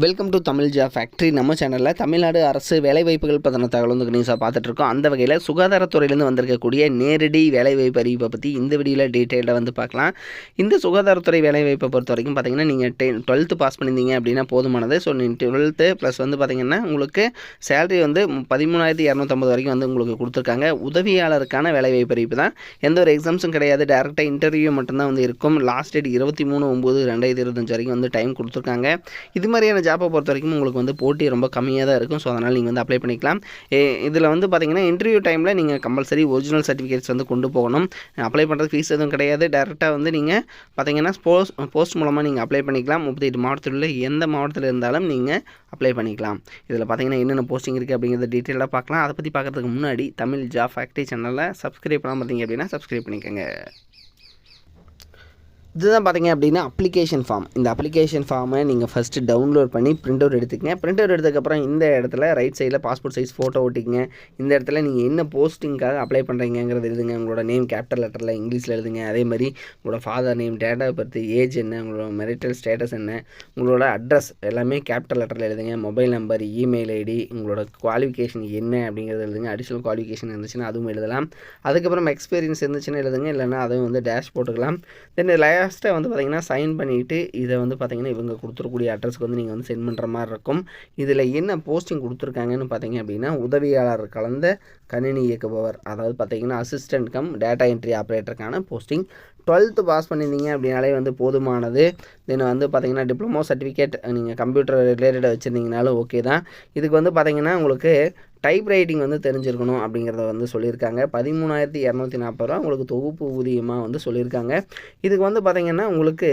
Welcome to Tamil job factory. நம்ம சேனலில் தமிழ்நாடு அரசு வேலைவாய்ப்புகள் பற்றின தகவல் வந்து நியூஸாக பார்த்துட்ருக்கோம். அந்த வகையில் சுகாதாரத்துறையிலேருந்து வந்திருக்கக்கூடிய நேரடி வேலைவாய்ப்பு அறிவிப்பை பற்றி இந்த வீடியோவில் டீட்டெயிலாக வந்து பார்க்கலாம். இந்த சுகாதாரத்துறை வேலைவாய்ப்பை பொறுத்த வரைக்கும் பார்த்தீங்கன்னா, நீங்கள் 12th பாஸ் பண்ணியிருந்தீங்க அப்படின்னா போதுமானது. ஸோ நீங்கள் 12th ப்ளஸ் வந்து பார்த்தீங்கன்னா உங்களுக்கு சேலரி வந்து 13,250 வரைக்கும் வந்து உங்களுக்கு கொடுத்துருக்காங்க. உதவியாளருக்கான வேலைவாய்ப்பு அறிவிப்பு தான். எந்த ஒரு எக்ஸாம்ஸும் கிடையாது. டேரெக்டாக இன்டர்வியூ மட்டும்தான் வந்து இருக்கும். லாஸ்ட் டேட் 23/9/2025 வரைக்கும் வந்து டைம் கொடுத்துருக்காங்க. இது மாதிரியான ஜாப்பை பொறுத்த வரைக்கும் உங்களுக்கு வந்து போட்டி ரொம்ப கம்மியாக தான் இருக்கும். ஸோ அதனால் நீங்கள் வந்து அப்ளை பண்ணிக்கலாம். இதில் வந்து பார்த்தீங்கன்னா இன்டர்வியூ டைமில் நீங்கள் கம்பல்சரி ஒரிஜினல் சர்டிஃபிகேட்ஸ் வந்து கொண்டு போகணும். அப்ளை பண்ணுறதுக்கு ஃபீஸ் எதுவும் கிடையாது. டேரெக்டாக வந்து நீங்கள் பார்த்தீங்கன்னா போஸ்ட் மூலமாக நீங்கள் அப்ளை பண்ணிக்கலாம். 38 மாவட்டத்தில் உள்ள எந்த மாவட்டத்தில் இருந்தாலும் நீங்கள் அப்ளை பண்ணிக்கலாம். இதில் பார்த்தீங்கன்னா என்னென்ன போஸ்டிங் இருக்குது அப்படிங்கிறத டீட்டெயிலாக பார்க்கலாம். அதை பற்றி பார்க்குறதுக்கு முன்னாடி தமிழ் ஜாப் ஃபேக்ட்ரி சேனலில் சப்ஸ்கிரைப் பண்ணாமல் பார்த்தீங்க அப்படின்னா சப்ஸ்கிரைப் பண்ணிக்கோங்க. இதுதான் பார்த்தீங்க அப்படின்னா அப்ளிகேஷன் ஃபார்ம். இந்த அப்ளிகேஷன் ஃபார்மை நீங்கள் ஃபஸ்ட்டு டவுன்லோட் பண்ணி பிரிண்ட் அவுட் எடுத்துக்கங்க. பிரிண்ட் அவுட் எடுத்ததுக்கப்புறம் இந்த இடத்துல ரைட் சைடில் பாஸ்போர்ட் சைஸ் ஃபோட்டோ ஒட்டிக்கங்க. இந்த இடத்துல நீங்கள் என்ன போஸ்டிங்காக அப்ளை பண்ணுறீங்கிறது எழுதுங்க. உங்களோட நேம் கேபிட்டல் லெட்டரில் இங்கிலீஷில் எழுதுங்க. அதே மாதிரி உங்களோட father name, date of birth, age என்ன, உங்களோட மெரிட்டல் ஸ்டேட்டஸ் என்ன, உங்களோட அட்ரஸ் எல்லாமே கேபிட்டல் லெட்டரில் எழுதுங்க. மொபைல் நம்பர், இமெயில் ஐடி, உங்களோட குவாலிஃபிகேஷன் என்ன அப்படிங்கிறது எழுதுங்க. அடிஷ்னல் குவாலிஃபிகேஷன் இருந்துச்சுன்னா அதுவும் எழுதலாம். அதுக்கப்புறம் எக்ஸ்பீரியன்ஸ் இருந்துச்சுன்னா எழுதுங்க. இல்லைன்னா அதுவும் வந்து டேஷ் போட்டுக்கலாம். தென் லாஸ்ட்டாக வந்து பார்த்தீங்கன்னா சைன் பண்ணிவிட்டு இதை வந்து பார்த்தீங்கன்னா இவங்க கொடுத்துருக்கூடிய அட்ரஸ்க்கு வந்து நீங்கள் வந்து சென்ட் பண்ணுற மாதிரி இருக்கும். இதில் என்ன போஸ்டிங் கொடுத்துருக்காங்கன்னு பார்த்தீங்க அப்படின்னா உதவியாளர் கலந்த கணினி இயக்குபவர், அதாவது பார்த்தீங்கன்னா அசிஸ்டன்ட் கம் டேட்டா என்ட்ரி ஆப்ரேட்டருக்கான போஸ்டிங். 12th பாஸ் பண்ணியிருந்தீங்க அப்படின்னாலே வந்து போதுமானது. தென் வந்து பார்த்தீங்கன்னா டிப்ளமோ சர்டிஃபிகேட் நீங்கள் கம்ப்யூட்டர் ரிலேட்டடாக வச்சுருந்தீங்கனாலும் ஓகே தான். இதுக்கு வந்து பார்த்தீங்கன்னா உங்களுக்கு டைப் ரைட்டிங் வந்து தெரிஞ்சிருக்கணும் அப்படிங்கிறத வந்து சொல்லியிருக்காங்க. 13,240 ரூபா உங்களுக்கு தொகுப்பு ஊதியமாக வந்து சொல்லியிருக்காங்க. இதுக்கு வந்து பார்த்தீங்கன்னா உங்களுக்கு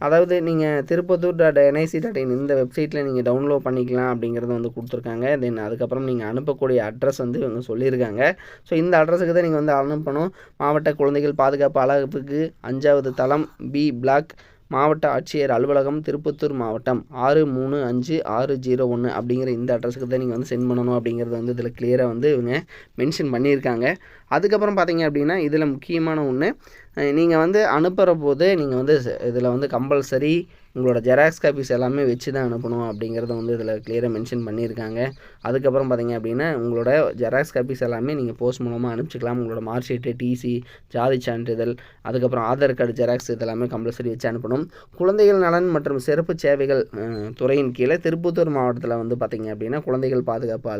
அதாவது நீங்கள் Tirupattur.nic.in இந்த வெப்சைட்டில் நீங்கள் டவுன்லோட் பண்ணிக்கலாம் அப்படிங்கிறத வந்து கொடுத்துருக்காங்க. தென் அதுக்கப்புறம் நீங்கள் அனுப்பக்கூடிய அட்ரஸ் வந்து இவங்க சொல்லியிருக்காங்க. ஸோ இந்த அட்ரஸுக்கு தான் நீங்கள் வந்து அனுப்பணும். மாவட்ட குழந்தைகள் பாதுகாப்பு அலகுக்கு 5வது தளம், பி பிளாக், மாவட்ட ஆட்சியர் அலுவலகம், திருப்பத்தூர் மாவட்டம் 6350601 அப்படிங்கிற இந்த அட்ரஸுக்கு தான் நீங்கள் வந்து சென்ட் பண்ணணும் அப்படிங்கிறது வந்து இதில் கிளியராக வந்து இவங்க மென்ஷன் பண்ணியிருக்காங்க. அதுக்கப்புறம் பார்த்தீங்க அப்படின்னா இதில் முக்கியமான ஒன்று, நீங்கள் வந்து அனுப்புகிற போது நீங்கள் வந்து இதில் வந்து கம்பல்சரி உங்களோட ஜெராக்ஸ் காப்பீஸ் எல்லாமே வச்சு தான் அனுப்பணும் அப்படிங்கிறத வந்து இதில் கிளியராக மென்ஷன் பண்ணியிருக்காங்க. அதுக்கப்புறம் பார்த்தீங்க அப்படின்னா உங்களோட ஜெராக்ஸ் காப்பீஸ் எல்லாமே நீங்கள் போஸ்ட் மூலமாக அனுப்பிச்சிக்கலாம். உங்களோட மார்க் ஷீட்டு, டிசி, ஜாதி சான்றிதழ், அதுக்கப்புறம் ஆதார் கார்டு ஜெராக்ஸ் இதெல்லாமே கம்பல்சரி வச்சு அனுப்பணும். குழந்தைகள் நலன் மற்றும் சிறப்பு சேவைகள் துறையின் கீழே திருப்பத்தூர் மாவட்டத்தில் வந்து பார்த்திங்க அப்படின்னா குழந்தைகள் பாதுகாப்பு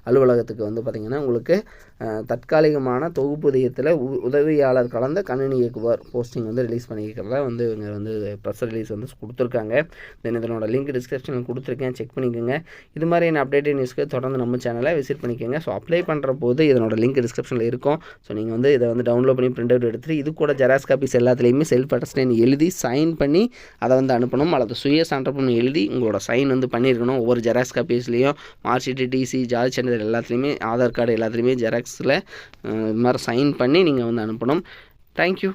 அலுவலகத்துக்கு வந்து பார்த்திங்கன்னா உங்களுக்கு தற்காலிகமான தொகுப்பூதியத்தில் உதவியாளர் கலந்த கணினி இயக்குபவர் போஸ்டிங் வந்து ரிலீஸ் பண்ணிக்கிறதா வந்து இவங்க வந்து ப்ரெஸ் ரிலீஸ் வந்து கொடுத்துருக்காங்க. தென் இதனோட லிங்க் டிஸ்கிரிப்ஷனில் கொடுத்துருக்கேன், செக் பண்ணிக்கோங்க. இது மாதிரியான அப்டேட்டட் நியூஸ்க்கு தொடர்ந்து நம்ம சேனலை விசிட் பண்ணிக்கோங்க. ஸோ அப்ளை பண்ணுற போது இதனோட லிங்க் டிஸ்கிரிப்ஷனில் இருக்கும். ஸோ நீங்கள் வந்து இதை வந்து டவுன்லோட் பண்ணி பிரிண்ட் அவுட் எடுத்துகிட்டு இது கூட ஜெராக்ஸ் காப்பீஸ் எல்லாத்துலேயுமே செல்ஃப் அட்டஸ்டேன் எழுதி சைன் பண்ணி அதை வந்து அனுப்பணும். அல்லது சுய சான்றப்பம் எழுதி உங்களோட சைன் வந்து பண்ணியிருக்கணும். ஒவ்வொரு ஜெராக்ஸ் காப்பீஸ்லேயும் மார்க் ஷீட்டு, டிசி, ஜாதி சான்றிதழ் எல்லாத்துலேயுமே, ஆதார் கார்டு எல்லாத்துலேயுமே ஜெராக்ஸில் இது மாதிரி சைன் பண்ணி நீங்கள் வந்து அனுப்பணும். தேங்க்யூ.